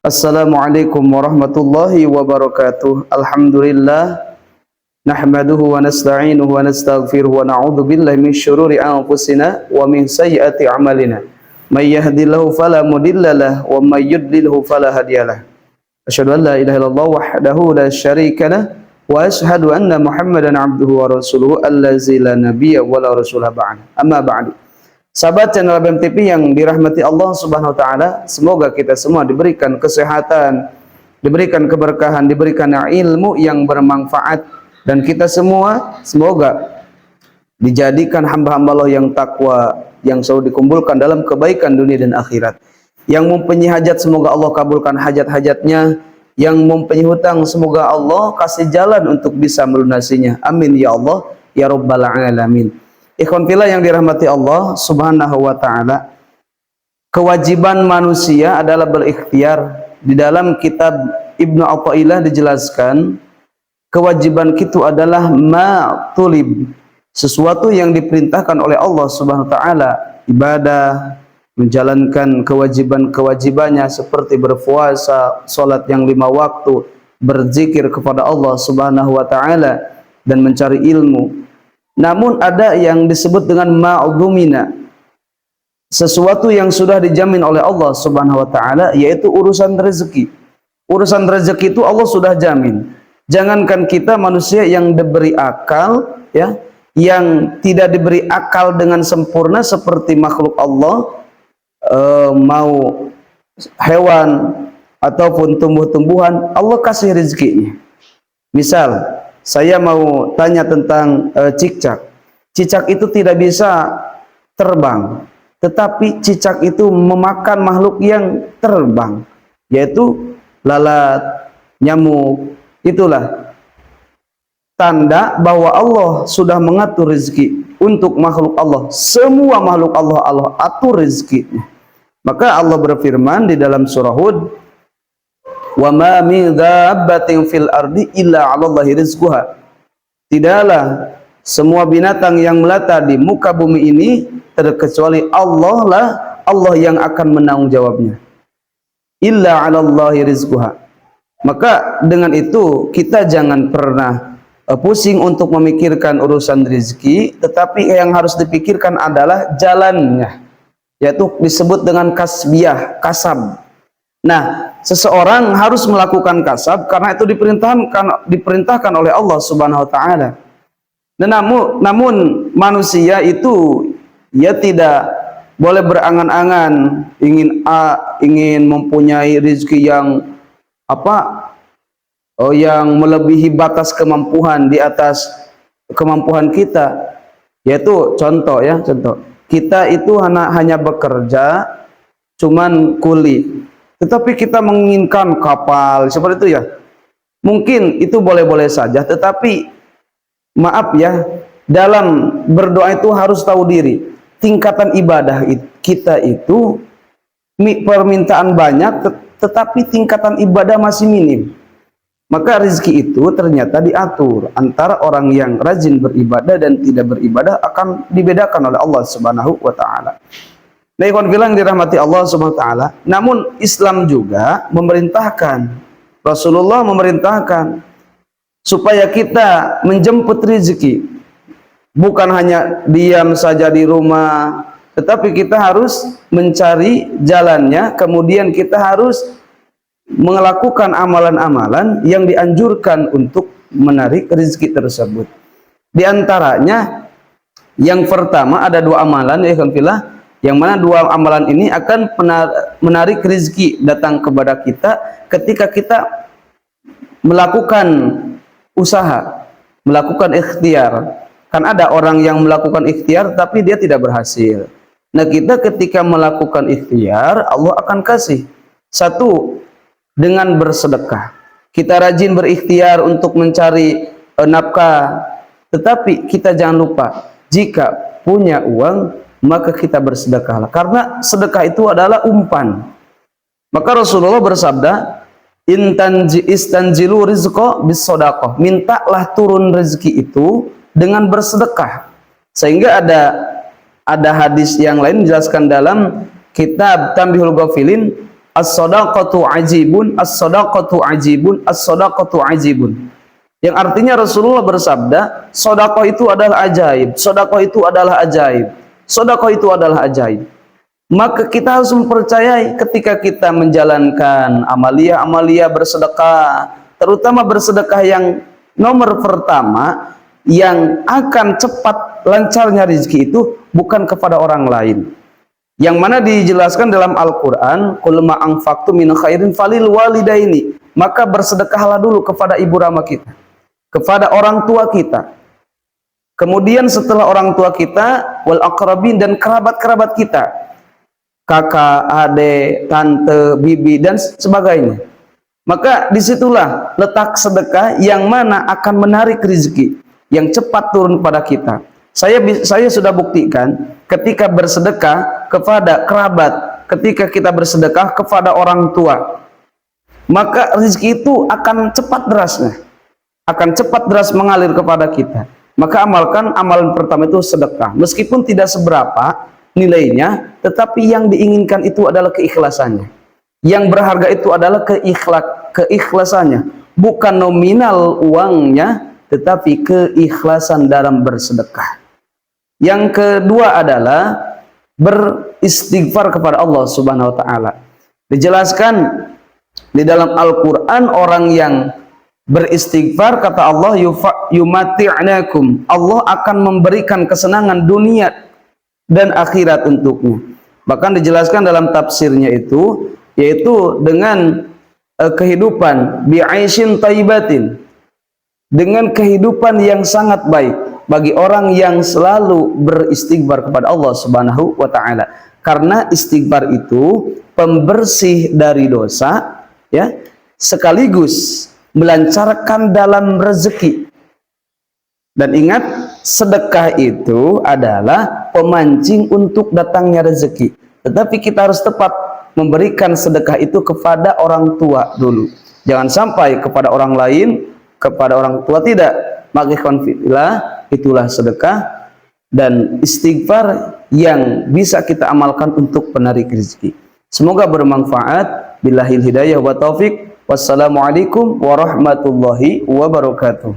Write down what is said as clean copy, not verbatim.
Assalamualaikum warahmatullahi wabarakatuh. Alhamdulillah nahmaduhu wa nasta'inuhu wa nastaghfiruhu wa na'udzu billahi min syururi anfusina wa min sayyiati a'malina. May yahdihillahu fala mudhillalah wa may yudlilhu fala hadiyalah. Asyhadu an la ilaha illallah wahdahu la syarika lah wa asyhadu anna Muhammadan abduhu wa rasuluhu allazi la nabiyya wa la rasula ba'd. Amma ba'du. Sahabat channel BMTV yang dirahmati Allah Subhanahu wa taala, semoga kita semua diberikan kesehatan, diberikan keberkahan, diberikan ilmu yang bermanfaat, dan kita semua semoga dijadikan hamba-hamba Allah yang takwa, yang selalu dikumpulkan dalam kebaikan dunia dan akhirat. Yang mempunyai hajat semoga Allah kabulkan hajat-hajatnya, yang mempunyai hutang semoga Allah kasih jalan untuk bisa melunasinya. Amin ya Allah ya rabbal alamin. Ikhwan fillah yang dirahmati Allah Subhanahu wa taala, kewajiban manusia adalah berikhtiar. Di dalam kitab Ibnu Athaillah dijelaskan, kewajiban itu adalah ma'tulib, sesuatu yang diperintahkan oleh Allah Subhanahu wa taala, ibadah, menjalankan kewajiban-kewajibannya seperti berpuasa, salat yang 5 waktu, berzikir kepada Allah Subhanahu wa taala, dan mencari ilmu. Namun ada yang disebut dengan ma'dhumina, sesuatu yang sudah dijamin oleh Allah Subhanahu wa taala, yaitu urusan rezeki. Urusan rezeki itu Allah sudah jamin. Jangankan kita manusia yang diberi akal, ya, yang tidak diberi akal dengan sempurna seperti makhluk Allah, mau hewan ataupun tumbuh-tumbuhan, Allah kasih rezekinya. Misal saya mau tanya tentang cicak. Cicak itu tidak bisa terbang, tetapi cicak itu memakan makhluk yang terbang, yaitu lalat, nyamuk. Itulah tanda bahwa Allah sudah mengatur rezeki untuk makhluk Allah. Semua makhluk Allah, Allah atur rezekinya. Maka Allah berfirman di dalam surah Hud, wa ma min dabbatin fil ardi illa 'alallahi rizquha. Tidaklah semua binatang yang melata di muka bumi ini terkecuali Allah lah, Allah yang akan menanggung jawabnya. Illa 'alallahi rizquha. Maka dengan itu kita jangan pernah pusing untuk memikirkan urusan rezeki, tetapi yang harus dipikirkan adalah jalannya, yaitu disebut dengan kasbiyah, kasab. Nah, seseorang harus melakukan kasab karena itu diperintahkan oleh Allah Subhanahu wa taala. Dan namun manusia itu ya tidak boleh berangan-angan ingin mempunyai rezeki yang yang melebihi batas kemampuan, di atas kemampuan kita. Yaitu contoh, kita itu hanya bekerja cuman kuli, tetapi kita menginginkan kapal seperti itu, ya. Mungkin itu boleh-boleh saja, tetapi maaf ya, dalam berdoa itu harus tahu diri. Tingkatan ibadah kita itu permintaan banyak, tetapi tingkatan ibadah masih minim. Maka rezeki itu ternyata diatur antara orang yang rajin beribadah dan tidak beribadah, akan dibedakan oleh Allah Subhanahu wa taala. Nah, ikhwan fillah yang dirahmati Allah Subhanahu wa taala, namun Islam juga memerintahkan, Rasulullah memerintahkan supaya kita menjemput rezeki. Bukan hanya diam saja di rumah, tetapi kita harus mencari jalannya, kemudian kita harus melakukan amalan-amalan yang dianjurkan untuk menarik rezeki tersebut. Di antaranya yang pertama ada 2 amalan, ya ikhwan fillah, yang mana 2 amalan ini akan menarik rezeki datang kepada kita ketika kita melakukan usaha, melakukan ikhtiar. Kan ada orang yang melakukan ikhtiar tapi dia tidak berhasil. Nah, kita ketika melakukan ikhtiar, Allah akan kasih. Satu, dengan bersedekah. Kita rajin berikhtiar untuk mencari nafkah, tetapi kita jangan lupa, jika punya uang maka kita bersedekahlah, karena sedekah itu adalah umpan. Maka Rasulullah bersabda, istanjilu rizqa bis shadaqah, mintalah turun rezeki itu dengan bersedekah. Sehingga ada hadis yang lain menjelaskan dalam kitab Tanbihul Ghafilin, as-shadaqatu ajibun, as-shadaqatu ajibun, as-shadaqatu ajibun. Yang artinya Rasulullah bersabda, sedekah itu adalah ajaib, sedekah itu adalah ajaib, sedekah itu adalah ajaib. Maka kita harus mempercayai ketika kita menjalankan amalia-amalia bersedekah, terutama bersedekah yang nomor pertama, yang akan cepat lancarnya rezeki itu bukan kepada orang lain. Yang mana dijelaskan dalam Al-Quran, qul ma anfaqtum min khairin falil walidaini, maka bersedekahlah dulu kepada ibu rama kita, kepada orang tua kita. Kemudian setelah orang tua kita, wal aqrabin, dan kerabat-kerabat kita, kakak, adik, tante, bibi, dan sebagainya. Maka disitulah letak sedekah yang mana akan menarik rezeki yang cepat turun pada kita. Saya sudah buktikan ketika bersedekah kepada kerabat, ketika kita bersedekah kepada orang tua, maka rezeki itu akan cepat derasnya, akan cepat deras mengalir kepada kita. Maka amalkan amalan pertama itu sedekah, meskipun tidak seberapa nilainya, tetapi yang diinginkan itu adalah keikhlasannya. Yang berharga itu adalah keikhlasannya, bukan nominal uangnya, tetapi keikhlasan dalam bersedekah. Yang kedua adalah beristighfar kepada Allah Subhanahu wa taala. Dijelaskan di dalam Al-Qur'an, orang yang beristighfar, kata Allah, yumati'nakum, Allah akan memberikan kesenangan dunia dan akhirat untuknya. Bahkan dijelaskan dalam tafsirnya itu, yaitu dengan kehidupan bi'aishin thayyibatin, dengan kehidupan yang sangat baik bagi orang yang selalu beristighfar kepada Allah Subhanahu wa taala. Karena istighfar itu pembersih dari dosa, ya, sekaligus melancarkan dalam rezeki. Dan ingat, sedekah itu adalah pemancing untuk datangnya rezeki. Tetapi kita harus tepat memberikan sedekah itu kepada orang tua dulu. Jangan sampai kepada orang lain, kepada orang tua tidak. Maka konfirmlah, itulah sedekah dan istighfar yang bisa kita amalkan untuk penarik rezeki. Semoga bermanfaat. Billahil hidayah wa taufik. Wassalamualaikum warahmatullahi wabarakatuh.